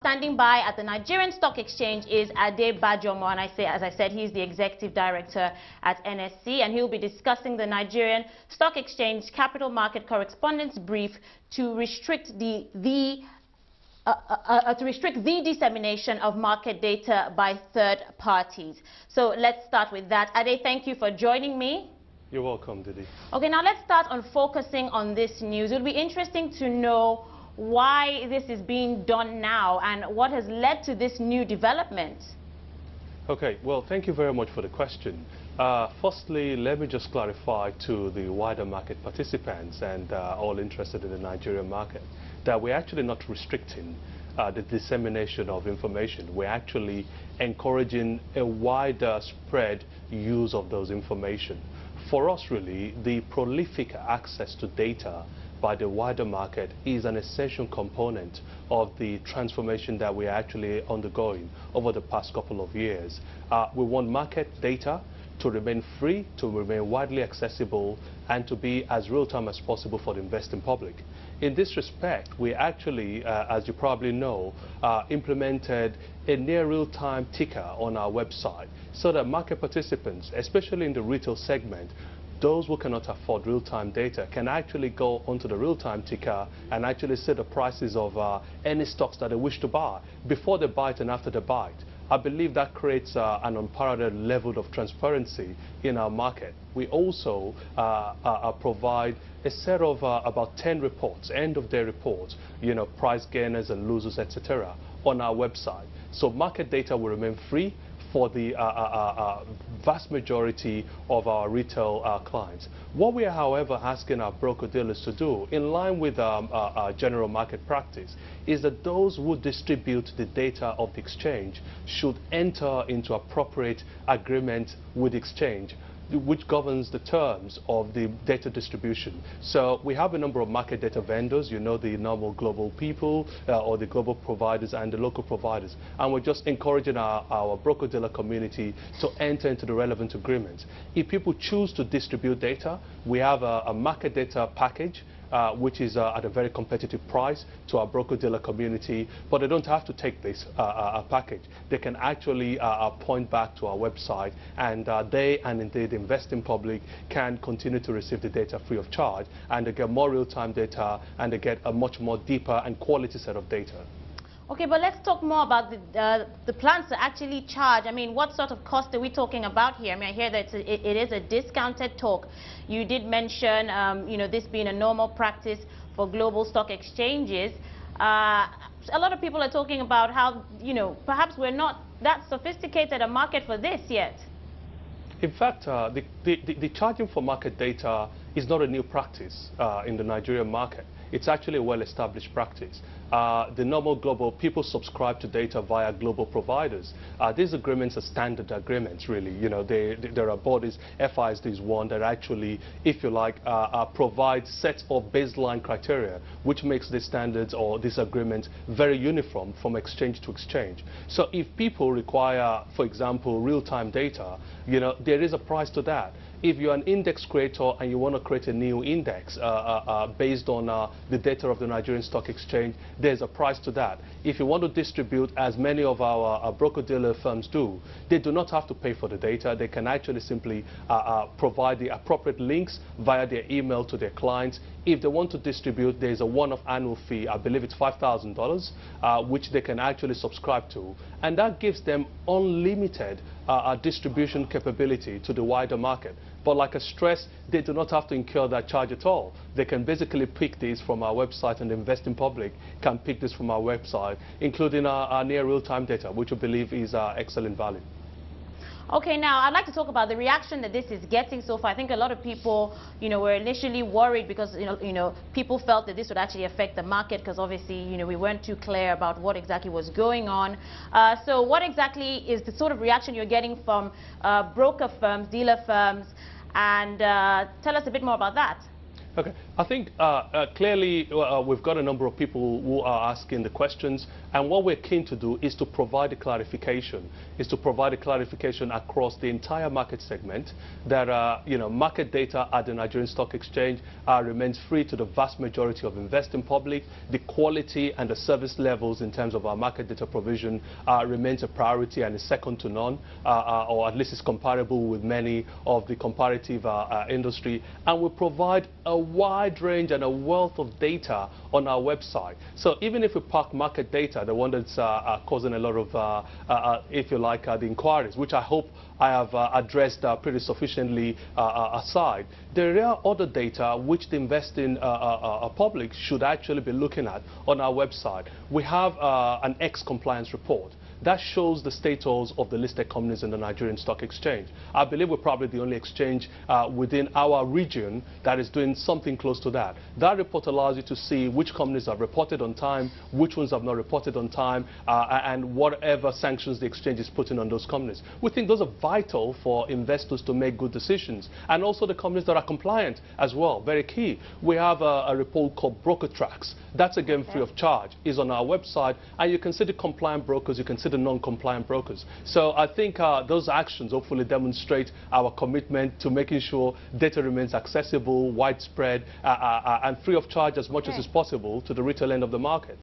standing by at the Nigerian Stock Exchange is David Bajomo, and as I said, he's the Executive Director at NSC, and he'll be discussing the Nigerian Stock Exchange Capital Market Correspondence Brief to restrict the dissemination of market data by third parties. So let's start with that. Ade, thank you for joining me. You're welcome, Didi. Okay, now let's start on focusing on this news. It will be interesting to know why this is being done now and what has led to this new development. Okay, well, thank you very much for the question. Firstly, let me just clarify to the wider market participants and all interested in the Nigerian market that we're actually not restricting the dissemination of information. We're actually encouraging a wider spread use of those information. For us, really, the prolific access to data by the wider market is an essential component of the transformation that we are actually undergoing over the past couple of years. We want market data to remain free, to remain widely accessible, and to be as real-time as possible for the investing public. In this respect, we actually, as you probably know, implemented a near real-time ticker on our website so that market participants, especially in the retail segment, those who cannot afford real-time data can actually go onto the real-time ticker and actually see the prices of any stocks that they wish to buy before they buy it and after they buy it. I believe that creates an unparalleled level of transparency in our market. We also provide a set of about 10 reports, end-of-day reports, price gainers and losers, etc., on our website. So market data will remain free for the vast majority of our retail clients. What we are, however, asking our broker-dealers to do, in line with our general market practice, is that those who distribute the data of the exchange should enter into appropriate agreement with the exchange, which governs the terms of the data distribution. So we have a number of market data vendors, the normal global people or the global providers and the local providers. And we're just encouraging our broker-dealer community to enter into the relevant agreements. If people choose to distribute data, we have a market data package which is at a very competitive price to our broker-dealer community, but they don't have to take this package. They can actually point back to our website, and they and indeed the investing public can continue to receive the data free of charge, and they get more real-time data, and they get a much more deeper and quality set of data. Okay, but let's talk more about the plans to actually charge. I mean, what sort of cost are we talking about here? I mean, I hear that it is a discounted talk. You did mention, this being a normal practice for global stock exchanges. A lot of people are talking about how, perhaps we're not that sophisticated a market for this yet. In fact, the charging for market data is not a new practice in the Nigerian market. It's actually a well-established practice. The normal global people subscribe to data via global providers. These agreements are standard agreements, really. There are bodies, FISD is one, that actually, if you like, provide sets of baseline criteria, which makes these standards or these agreements very uniform from exchange to exchange. So if people require, for example, real-time data, there is a price to that. If you're an index creator and you want to create a new index based on the data of the Nigerian Stock Exchange, there's a price to that. If you want to distribute, as many of our broker-dealer firms do, they do not have to pay for the data. They can actually simply provide the appropriate links via their email to their clients. If they want to distribute, there's a one-off annual fee, I believe it's $5,000, which they can actually subscribe to. And that gives them unlimited distribution capability to the wider market. But like I stressed, they do not have to incur that charge at all. They can basically pick these from our website, and the investing public can pick this from our website, including our near real-time data, which we believe is excellent value. Okay, now I'd like to talk about the reaction that this is getting so far. I think a lot of people, were initially worried because, people felt that this would actually affect the market because obviously, we weren't too clear about what exactly was going on. So what exactly is the sort of reaction you're getting from broker firms, dealer firms, and tell us a bit more about that. Okay, I think clearly we've got a number of people who are asking the questions, And what we're keen to do is to provide a clarification, across the entire market segment that, market data at the Nigerian Stock Exchange remains free to the vast majority of investing public. The quality and the service levels in terms of our market data provision remains a priority and is second to none, or at least is comparable with many of the comparative industry. And we provide a wide range and a wealth of data on our website. So even if we park market data, the one that's causing a lot of, if you like, the inquiries, which I hope I have addressed pretty sufficiently aside, there are other data which the investing public should actually be looking at on our website. We have an ex-compliance report that shows the status of the listed companies in the Nigerian Stock Exchange. I believe we're probably the only exchange within our region that is doing something close to that. That report allows you to see which companies have reported on time, which ones have not reported on time, and whatever sanctions the exchange is putting on those companies. We think those are vital for investors to make good decisions, and also the companies that are compliant as well, very key. We have a report called Broker Tracks. That's again free of charge, is on our website, and you can see the compliant brokers, you can see the non-compliant brokers. So I think those actions hopefully demonstrate our commitment to making sure data remains accessible, widespread, and free of charge as much as is possible to the retail end of the market.